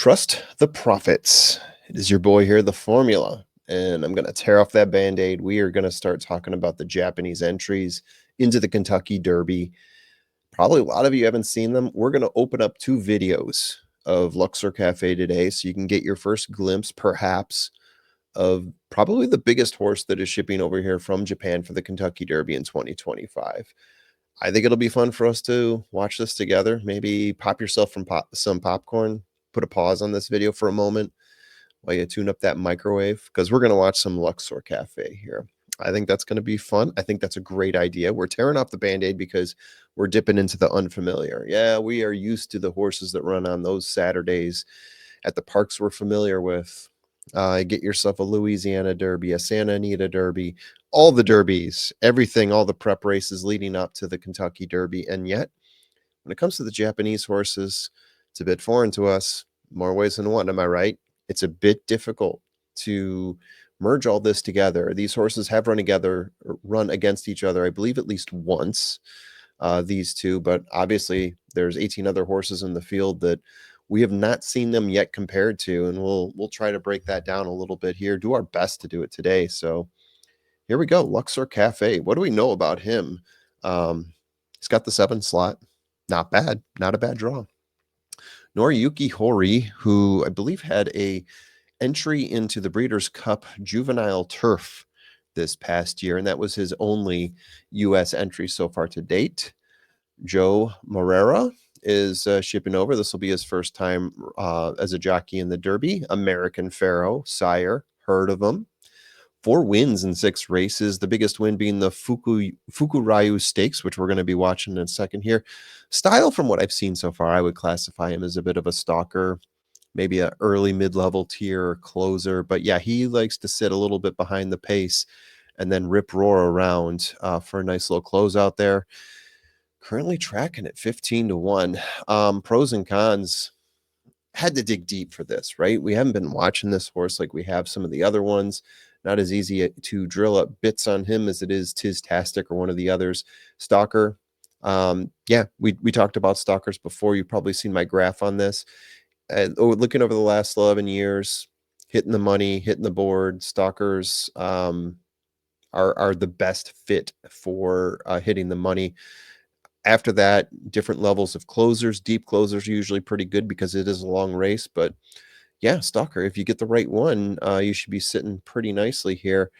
Trust the profits. It is your boy here, the formula. And I'm going to tear off that band aid. We are going to start talking about the Japanese entries into the Kentucky Derby. Probably a lot of you haven't seen them. We're going to open up two videos of Luxor Cafe today so you can get your first glimpse, perhaps, of probably the biggest horse that is shipping over here from Japan for the Kentucky Derby in 2025. I think it'll be fun for us to watch this together. Maybe pop yourself some popcorn, put a pause on this video for a moment while you tune up that microwave because we're going to watch some Luxor Cafe here. I think that's going to be fun. I think that's a great idea. We're tearing off the band-aid because we're dipping into the unfamiliar. Yeah, we are used to the horses that run on those Saturdays at the parks we're familiar with. Get yourself a Louisiana Derby, a Santa Anita Derby, all the derbies, everything, all the prep races leading up to the Kentucky Derby. And yet, when it comes to the Japanese horses, it's a bit foreign to us, more ways than one. Am I right? It's a bit difficult to merge all this together. These horses have run against each other, I believe, at least once. These two, but obviously there's 18 other horses in the field that we have not seen them yet compared to, and we'll try to break that down a little bit here. Do our best to do it today. So here we go. Luxor Cafe. What do we know about him? He's got the 7 slot. Not bad. Not a bad draw. NORIYUKI HORI, who I believe had a entry into the Breeders' Cup Juvenile Turf this past year, and that was his only U.S. entry so far to date. Joe Morera is shipping over. This will be his first time as a jockey in the Derby. American Pharaoh, sire, heard of him. 4 wins in 6 races, the biggest win being the Fukuryu Stakes, which we're going to be watching in a second here. Style, from what I've seen so far, I would classify him as a bit of a stalker, maybe an early mid-level tier closer. But yeah, he likes to sit a little bit behind the pace and then rip roar around for a nice little close out there. Currently tracking at 15-1. Pros and cons. Had to dig deep for this, right? We haven't been watching this horse like we have some of the other ones. Not as easy to drill up bits on him as it is Tiz-tastic or one of the others. Stalker. Yeah, we talked about stalkers before. You've probably seen my graph on this. Looking over the last 11 years, hitting the money, hitting the board, stalkers are the best fit for hitting the money. After that, different levels of closers. Deep closers are usually pretty good because it is a long race. But yeah, stalker, if you get the right one, you should be sitting pretty nicely here.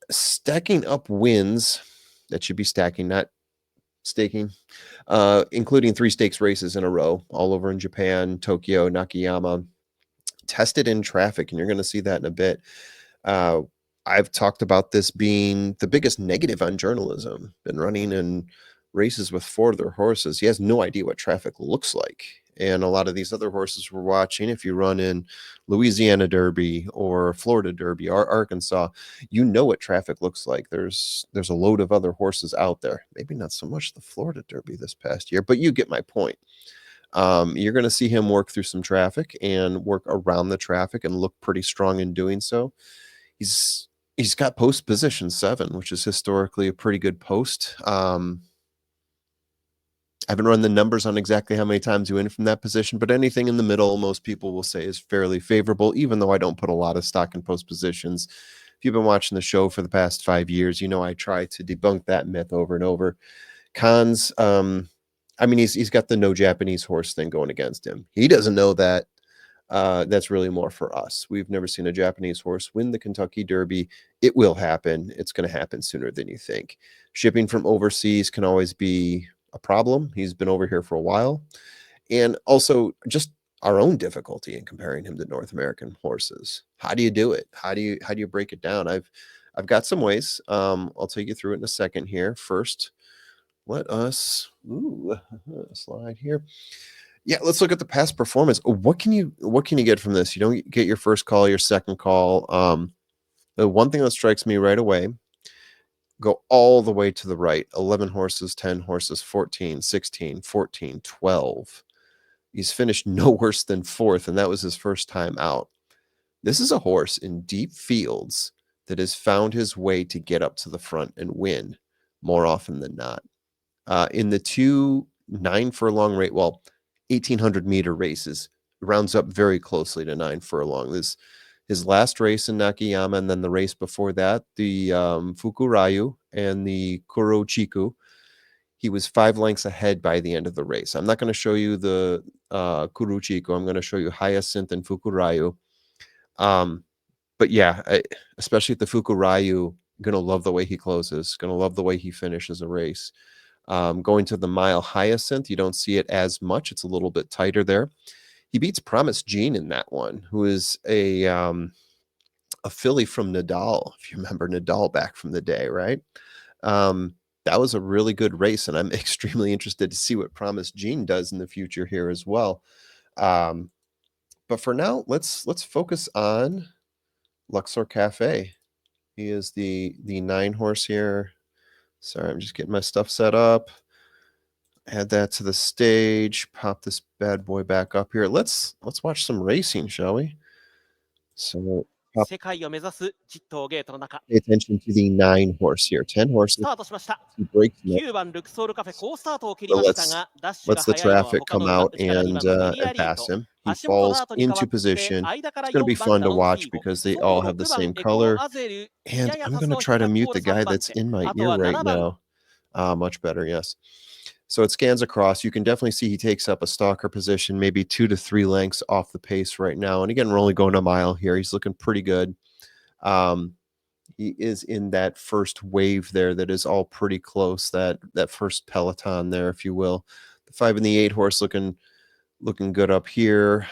Stacking up wins, that should be stacking, not staking, including 3 stakes races in a row, all over in Japan, Tokyo, Nakayama. Tested in traffic, and you're going to see that in a bit. I've talked about this being the biggest negative on journalism. Been running in races with 4 of their horses. He has no idea what traffic looks like. And a lot of these other horses we're watching, if you run in Louisiana Derby or Florida Derby or Arkansas, you know what traffic looks like. There's a load of other horses out there. Maybe not so much the Florida Derby this past year, but you get my point. You're going to see him work through some traffic and work around the traffic and look pretty strong in doing so. He's got post position 7, which is historically a pretty good post. I haven't run the numbers on exactly how many times you win from that position, but anything in the middle, most people will say is fairly favorable, even though I don't put a lot of stock in post positions. If you've been watching the show for the past 5 years, you know I try to debunk that myth over and over. Cons, I mean, he's got the no Japanese horse thing going against him. He doesn't know that. That's really more for us. We've never seen a Japanese horse win the Kentucky Derby. It will happen. It's going to happen sooner than you think. Shipping from overseas can always be a problem. He's been over here for a while. And also just our own difficulty in comparing him to North American horses. How do you do it? How do you break it down? I've got some ways. I'll take you through it in a second here. First, let us slide here. Yeah, let's look at the past performance. What can you get from this? You don't get your first call, your second call. The one thing that strikes me right away, go all the way to the right. 11 horses, 10 horses, 14, 16, 14, 12. He's finished no worse than 4th, and that was his first time out. This is a horse in deep fields that has found his way to get up to the front and win more often than not. In the 2 9 furlong rate, 1,800 meter races, rounds up very closely to 9 furlong. This his last race in Nakayama, and then the race before that, the Fukurayu and the Kurochiku, he was 5 lengths ahead by the end of the race. I'm not going to show you the Kurochiku. I'm going to show you Hyacinth and Fukurayu. But yeah, especially at the Fukurayu, going to love the way he closes, going to love the way he finishes a race. Going to the mile Hyacinth, you don't see it as much. It's a little bit tighter there. He beats Promise Gene in that one, who is a filly from Nadal, if you remember Nadal back from the day, right? That was a really good race, and I'm extremely interested to see what Promise Gene does in the future here as well. But for now, let's focus on Luxor Cafe. He is the 9 horse here. Sorry, I'm just getting my stuff set up. Add that to the stage. Pop this bad boy back up here. Let's watch some racing, shall we? So pay attention to the 9 horse here. 10 horses. He breaks it. But let's the traffic come out and pass him. He falls into position. It's going to be fun to watch because they all have the same color. And I'm going to try to mute the guy that's in my ear right now. Much better, yes. So it scans across. You can definitely see he takes up a stalker position, maybe 2 to 3 lengths off the pace right now. And again, we're only going a mile here. He's looking pretty good. He is in that first wave there that is all pretty close, that first peloton there, if you will. The 5 and the 8 horse looking good up here.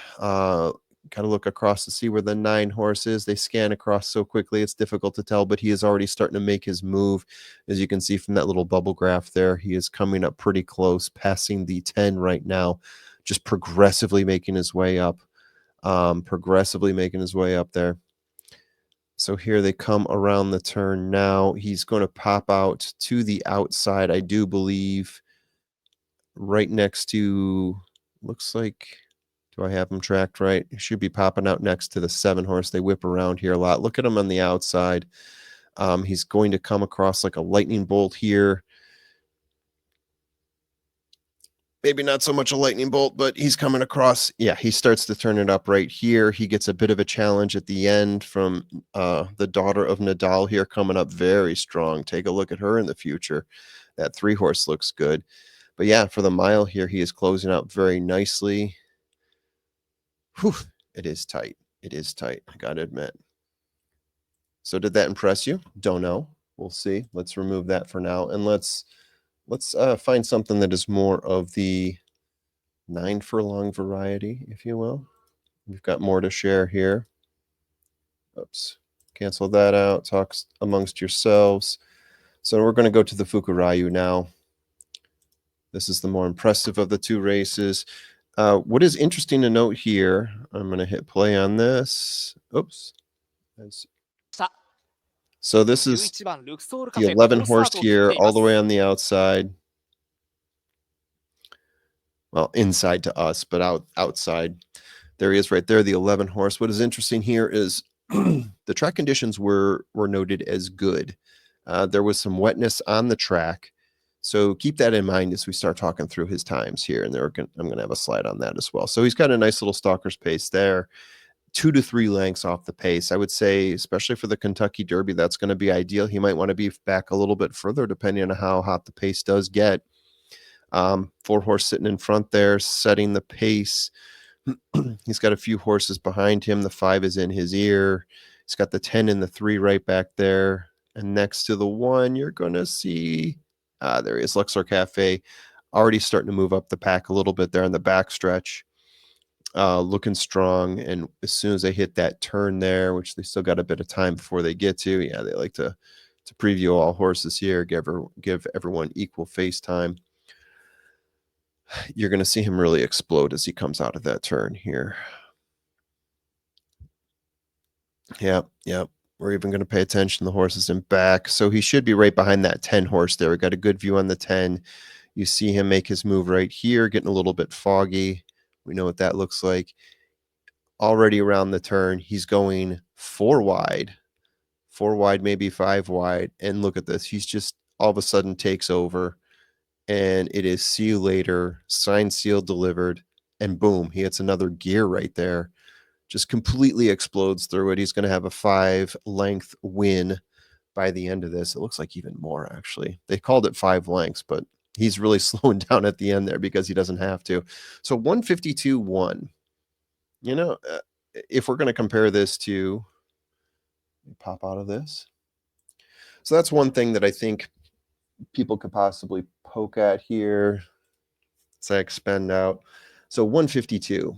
Got to look across to see where the 9 horse is. They scan across so quickly, it's difficult to tell, but he is already starting to make his move. As you can see from that little bubble graph there, he is coming up pretty close, passing the 10 right now, just progressively making his way up. There. So here they come around the turn now. He's going to pop out to the outside, I do believe, right next to, looks like, do I have him tracked right? He should be popping out next to the 7 horse. They whip around here a lot. Look at him on the outside. He's going to come across like a lightning bolt here. Maybe not so much a lightning bolt, but he's coming across. Yeah, he starts to turn it up right here. He gets a bit of a challenge at the end from the daughter of Nadal here, coming up very strong. Take a look at her in the future. That 3 horse looks good. But yeah, for the mile here, he is closing out very nicely. Whew, it is tight. It is tight, I got to admit. So did that impress you? Don't know. We'll see. Let's remove that for now. And let's find something that is more of the 9 furlong variety, if you will. We've got more to share here. Oops. Cancel that out. Talk amongst yourselves. So we're going to go to the Fukurayu now. This is the more impressive of the 2 races. What is interesting to note here, I'm going to hit play on this. Oops. So this is the 11 horse here, all the way on the outside. Well, inside to us, but outside. There he is right there, the 11 horse. What is interesting here is the track conditions were noted as good. There was some wetness on the track. So keep that in mind as we start talking through his times here. And I'm going to have a slide on that as well. So he's got a nice little stalker's pace there. 2 to 3 lengths off the pace. I would say, especially for the Kentucky Derby, that's going to be ideal. He might want to be back a little bit further depending on how hot the pace does get. 4 horse sitting in front there, setting the pace. He's got a few horses behind him. The 5 is in his ear. He's got the 10 and the 3 right back there. And next to the 1, you're going to see, there he is, Luxor Cafe, already starting to move up the pack a little bit there on the back stretch. Looking strong, and as soon as they hit that turn there, which they still got a bit of time before they get to, yeah, they like to preview all horses here, give everyone equal face time. You're going to see him really explode as he comes out of that turn here. Yep. We're even going to pay attention. The horse is in back, so he should be right behind that 10 horse there. We got a good view on the 10. You see him make his move right here, getting a little bit foggy. We know what that looks like. Already around the turn, he's going 4 wide, maybe 5 wide. And look at this. He's just all of a sudden takes over, and it is see you later, signed, sealed, delivered. and boom, he hits another gear right there. Just completely explodes through it. He's gonna have a 5 length win by the end of this. It looks like even more actually. They called it 5 lengths, but he's really slowing down at the end there because he doesn't have to. So 152-1. You know, if we're gonna compare this to pop out of this. So that's one thing that I think people could possibly poke at here. Say expend out. So 152.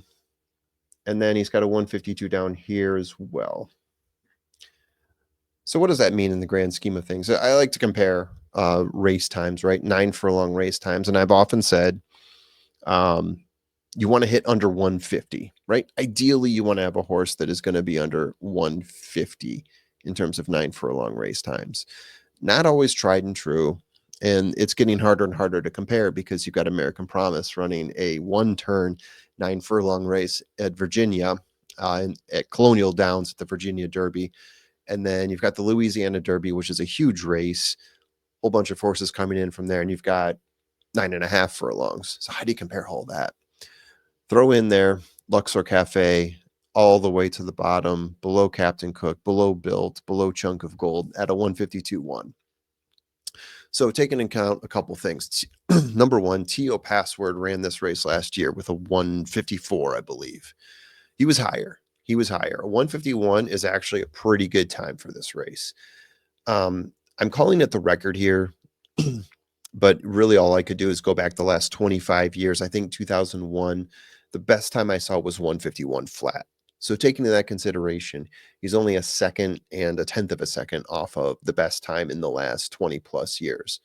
And then he's got a 152 down here as well. So what does that mean in the grand scheme of things? I like to compare race times, right? 9 furlong race times. And I've often said um, you want to hit under 150, right? Ideally, you want to have a horse that is going to be under 150 in terms of 9 furlong race times. Not always tried and true. And it's getting harder and harder to compare because you've got American Promise running a 1-turn 9 furlong race at Virginia, at Colonial Downs at the Virginia Derby. And then you've got the Louisiana Derby, which is a huge race, whole bunch of horses coming in from there. And you've got 9.5 furlongs. So how do you compare all that? Throw in there Luxor Cafe all the way to the bottom, below Captain Cook, below Built, below Chunk of Gold at a 152-1. So taking into account a couple things. Number one, T.O. Password ran this race last year with a 154, I believe. He was higher. He was higher. A 151 is actually a pretty good time for this race. I'm calling it the record here, but really all I could do is go back the last 25 years. I think 2001, the best time I saw was 151 flat. So taking into that consideration, he's only a second and a tenth of a second off of the best time in the last 20 plus years.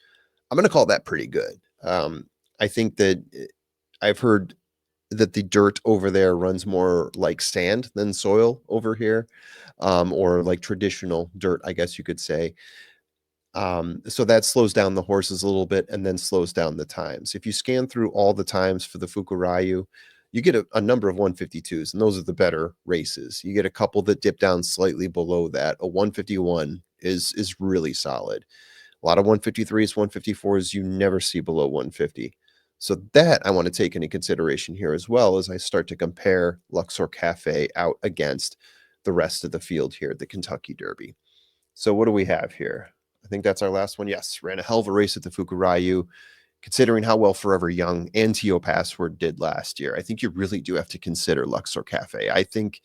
I'm going to call that pretty good. I think that I've heard that the dirt over there runs more like sand than soil over here, or like traditional dirt, I guess you could say. So that slows down the horses a little bit and then slows down the times. If you scan through all the times for the Fukurayu, you get a number of 152s, and those are the better races. You get a couple that dip down slightly below that. A 151 is really solid. A lot of 153s, 154s, you never see below 150. So that I want to take into consideration here as well as I start to compare Luxor Cafe out against the rest of the field here at the Kentucky Derby. So what do we have here? I think that's our last one. Yes, ran a hell of a race at the Fukurayu, considering how well Forever Young and T.O. Password did last year. I think you really do have to consider Luxor Cafe. I think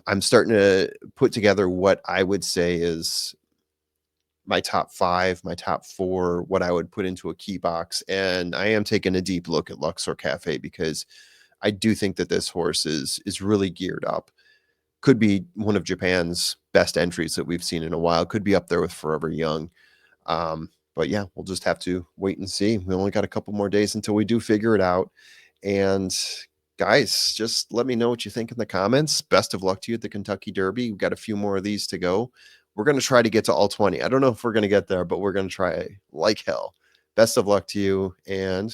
I'm starting to put together what I would say is my top 5, my top 4, what I would put into a key box. And I am taking a deep look at Luxor Cafe because I do think that this horse is really geared up. Could be one of Japan's best entries that we've seen in a while. Could be up there with Forever Young. But yeah, we'll just have to wait and see. We only got a couple more days until we do figure it out. And guys, just let me know what you think in the comments. Best of luck to you at the Kentucky Derby. We've got a few more of these to go. We're going to try to get to all 20. I don't know if we're going to get there, but we're going to try like hell. Best of luck to you, and